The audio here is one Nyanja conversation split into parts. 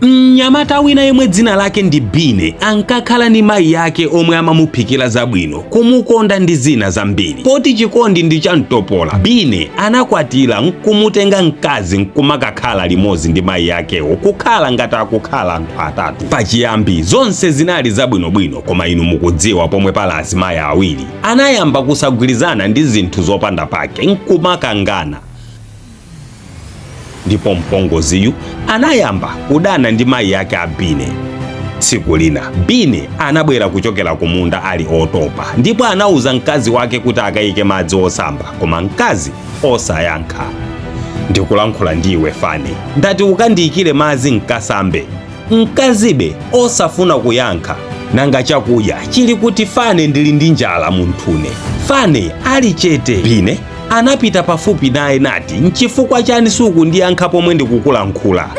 Mnyamata wina yemwe dzina lake ndi Bine ankakhala ndi mayi yake omwe amamuphikira zabwino, kumukonda ndi zina zambiri. Poti chikondi ndi chamtopola, Bine anakwatira nkumutenga mkazi nkumakakhala limodzi ndi mayi yakewo, kukhala ngati akukhala anthu atatu. Pachiyambi zonse zinali zabwinobwino, koma inu mukudziwa pomwe pala azimayi awiri anayamba kusagwirizana ndi zinthu zopanda pake nkumakangana. Ndipo mpongoziyu anayamba kudana ndi mayi yake a Bine. Tsiku lina Bine anabwera kuchokera kumunda ali otopa, ndipo anauza mkazi wake kuti akayike madzi osamba, koma mkazi osayankha. Ndikulankhula ndiwe Fane, ndati ukandiyikire madzi nkasambe. Mkazibe osafuna kuyankha, nanga chakudya chili kuti Fane ndili ndi njala munthune. Fane ali chete. Bine anapita pafupi naye nati, nchifukwa chani sukundiyankha pomwe ndikukulankhula?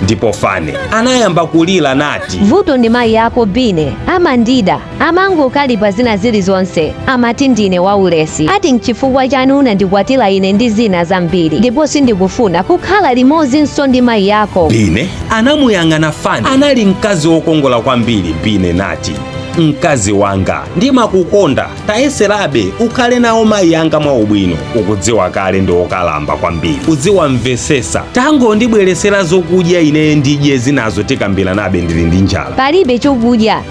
Ndipo Fane anayamba kulira nati, vuto ndi mayi yako Bine, amandida amangokalipa zina zilizonse, amati ndine waulesi. Ati nchifukwa chani unandikwatira ine ndi zina zambiri, ndipo sindikufuna kukhala limodzinso ndi mayi yako. Bine anamuyang'ana Fane, anali mkazi wokongola kwambiri. Bine nati, mkazi wanga ndimakukonda, tayeserabe ukhale nawo mayi yanga mwaubwino. Ukudziwa kale ndi okalamba kwambiri, udziwamvesesa. Tangondibweresera zokudya ineyo ndidye, zinazo tikambiranabe ndili ndi njala. Palibe chokudya,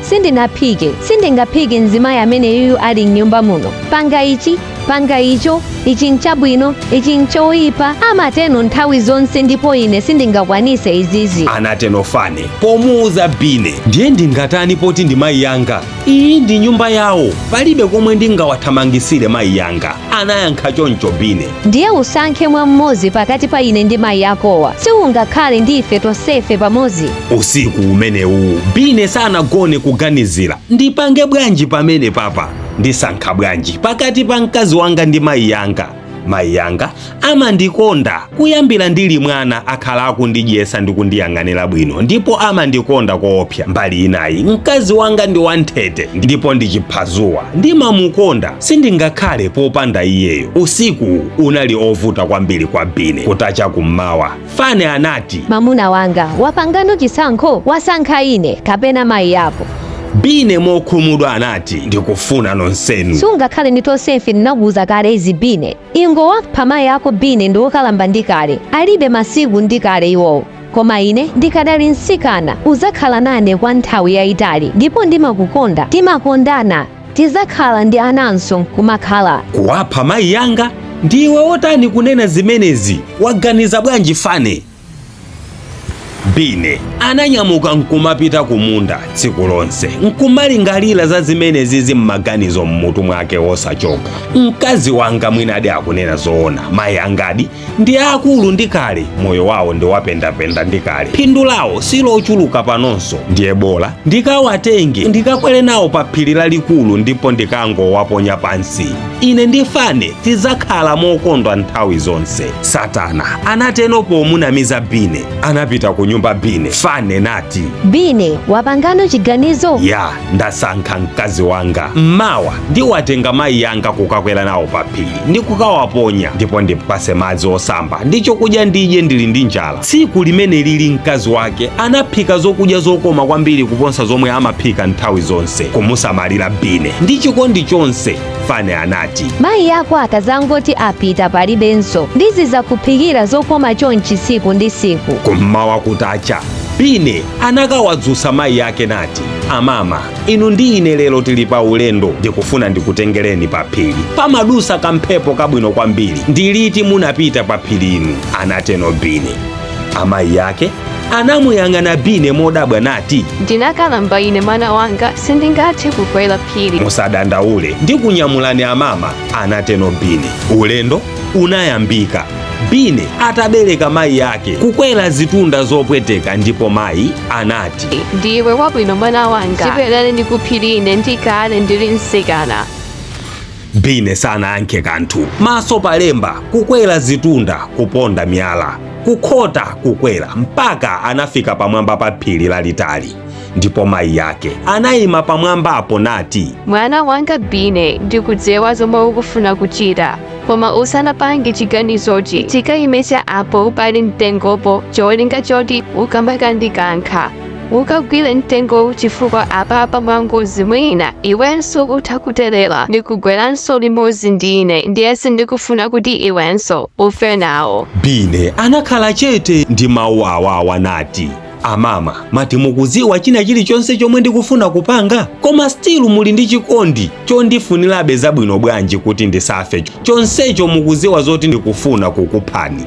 sindingaphike mzimayi ameneyu ali m'nyumba muno. Panga ichi, panga icho, ichi nchabwino, ichi nchoyipa, amateno nthawi zonse, ndipo ine sindingakwanise izizi, anateno Fane pomuuza Bine. Ndiye ndingatani poti ndi mayi yanga? Iyi ndi nyumba yawo, palibe komwe ndingawathamangisire mayi yanga, anayankha choncho Bine. Ndiye usankhe mwa mmodzi pakati pa ine ndi mayi yakowa, siungakhale ndi ife tonsefe pamodzi. Usiku umenewu Bine sanagone kuganizira, ndipange bwanji pamene papa, ndisankha bwanji pakati pa mkazi wanga ndi mayi yanga. Mayi yanga amandikonda kuyambira ndili mwana, akhala akundidyesa ndi kundiyang'anira bwino, ndipo amandikonda koopsa. Mbali inayi mkazi wanga ndi wanthete, ndipo ndichiphazuwa, ndimamukonda, sindingakhale popanda iyeyo. Usiku unali ovuta kwambiri kwa Bine. Kutacha kummawa Fane anati, mamuna wanga wapangano chisankho, wasankha ine kapena mayi yako? Bine mokhumudwa anati, ndikufuna nonsenu. Sungakhale ndi tonsefe ndinakuwuza kale izi Bine. Ingowapha mayi yako Bine ndi wokalamba ndi kale, alibe masiku ndi kale iwowo. Koma ine ndikadali mtsikana, uzakhala nane kwa nthawi yayitali, ndipo ndimakukonda, timakondana, tizakhala ndi ananso kumakhala. Kuwapha mayi yanga? Ndiwe wotani kunena zimenezi? Waganiza bwanji Fane? Bine ananyamuka nkumapita kumunda tsiku lonse, nkumalingalira za zimenezi zimmaganizo mmutu mwake wosachoka. Mkazi wanga mwinadi akunena zoona, mayi angadi ndi akulu ndi kale, moyo wawo ndi wapendapenda ndi kale, phindu lawo silochuluka panonso. Ndiye bola ndikawatenge ndikakwere nawo pa phiri lalikulu, ndipo ndikangowaponya pansi. Ine ndi Fane tizakhala mokondwa nthawi zonse. Satana anateno pomunamiza Bine, anapita ku nyumba Bine. Fane nati, Bine wapangano chiganizo? Ya, ndasankha mkazi wanga. Mmawa ndiwatenga mayi yanga kukakwera nawo pa phiri ndi kukawaponya, ndipo ndipase madzi osamba ndi chokudya ndidye ndili ndi njala. Tsiku limene lili mkazi wake anaphika zokudya zokoma kwambiri kuposa zomwe amaphika nthawi zonse, kumusamalira Bine ndi chikondi chonse. Fane anati, mayi yako akazangoti apita palibenso, ndizizakuphikira zokoma chonchi siku ndi siku. Kummawa kutacha Bine anakawadzusa mayi yake nati, amama, inu ndi ine lero tili pa ulendo, ndikufuna ndikutengereni pa phiri, pamadusa kamphepo kabwino kwambiri. Ndiliti munapita pa phiri inu? Anateno Bine. Amayi yake anamuyang'ana Bine modabwa nati, ndinakalamba ine mwana wanga, sindingathe kukwera phiri. musadandaule ndikunyamulani amama, anateno Bine. Ulendo unayambika. Bine atabereka mayi yake kukwera zitunda zopweteka, ndipo mayi anati, ndiwe wabwino mwana wanga, chibwerere ndi kuphiri ine ndikale ndili mtsikana. Bine sanayankhe kanthu, maso palemba, kukwera zitunda, kuponda miyala, kukhota kukwera, mpaka anafika pamwamba pa phiri lalitali. Ndipo mayi yake anayima pamwambapo nati, mwana wanga Bine, ndikudziwa zomwe ukufuna kuchita, koma usanapange chiganizochi chikayimisa apo pali mtengopo cholinga choti ukamakankha ukagwire mtengo chifukwa apa mwangozi mwina iwenso utakuterera ndikugweranso limodzi ndine ndiyese ndikufuna kuti iwenso ufe nawo. Bine anakhala chete ndi mawu awawa nati, amama mati mukuziwa china chilichonse chomwe ndikufuna kupanga, koma still muli ndi chikondi chondifunirabe zabwino bwanji kuti ndisafe chonsecho mukuziwa zoti ndikufuna kukuphani.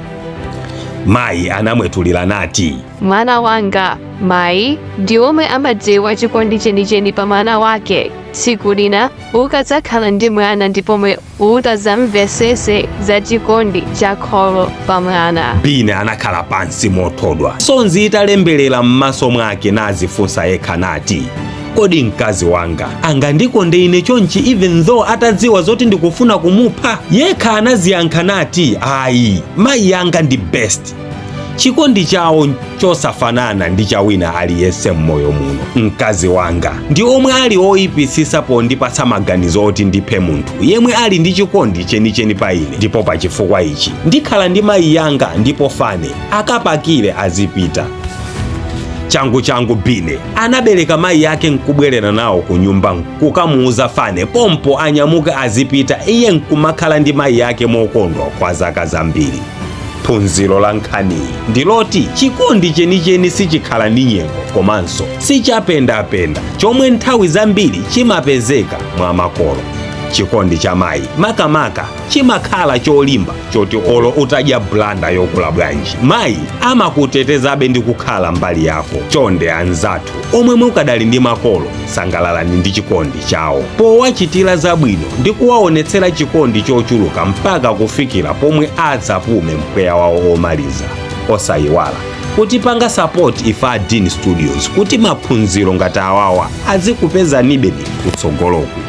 Mayi anamwetulira nati, mwana wanga, mayi ndi omwe amadziwa chikondi chenicheni pa mwana wake. Tsiku lina ukadzakhala ndi mwana ndipomwe utazamvesese za chikondi cha kholo pa mwana. Bine anakhala pansi mothodwa, sonzi italemberera m'maso mwake nazifunsa yekha nati, kodi mkazi wanga angandikonde ine chonchi even though atadziwa zoti ndikufuna kumupha? Yekha anaziyankha nati, ayi mayi yanga ndi best. Chikondi chawo chosafanana ndi cha wina aliyense m'moyo muno. Mkazi wanga ndi omwe ali oyipisisa pondipatsa maganizo oti ndiphe munthu yemwe ali ndi chikondi chenicheni pa ine. Ndipo pa chifukwa ichi ndikhala ndi mayi yanga ndipo fane akapakire azipita. Changu Bine anabereka mayi yake nkubwerera nawo ku nyumba kukamuuza fane pompo anyamuka azipita, iye nkumakhala ndi mayi yake mokondwa kwa zaka zambiri. Phunziro la nkhani ndiloti chikondi chenicheni sichikhala ndi nyengo komanso sichapendapenda, chomwe nthawi zambiri chimapezeka mwa makolo. Chikondi cha mayi makamaka chimakhala cholimba choti olo utadya blanda yokula bwanji mayi amakutetezabe ndi kukhala mbali yako. Chonde anzathu omwe mukadali ndi makolo, sangalalani ndi chikondi chawo powachitira zabwino ndi kuwaonetsera chikondi chochuluka mpaka kufikira pomwe adzapume mpweya wawo omaliza. Osayiwala kutipanga support ife a Dean Studios kuti maphunziro ngati awawa azikupezanibe kutsogoloku.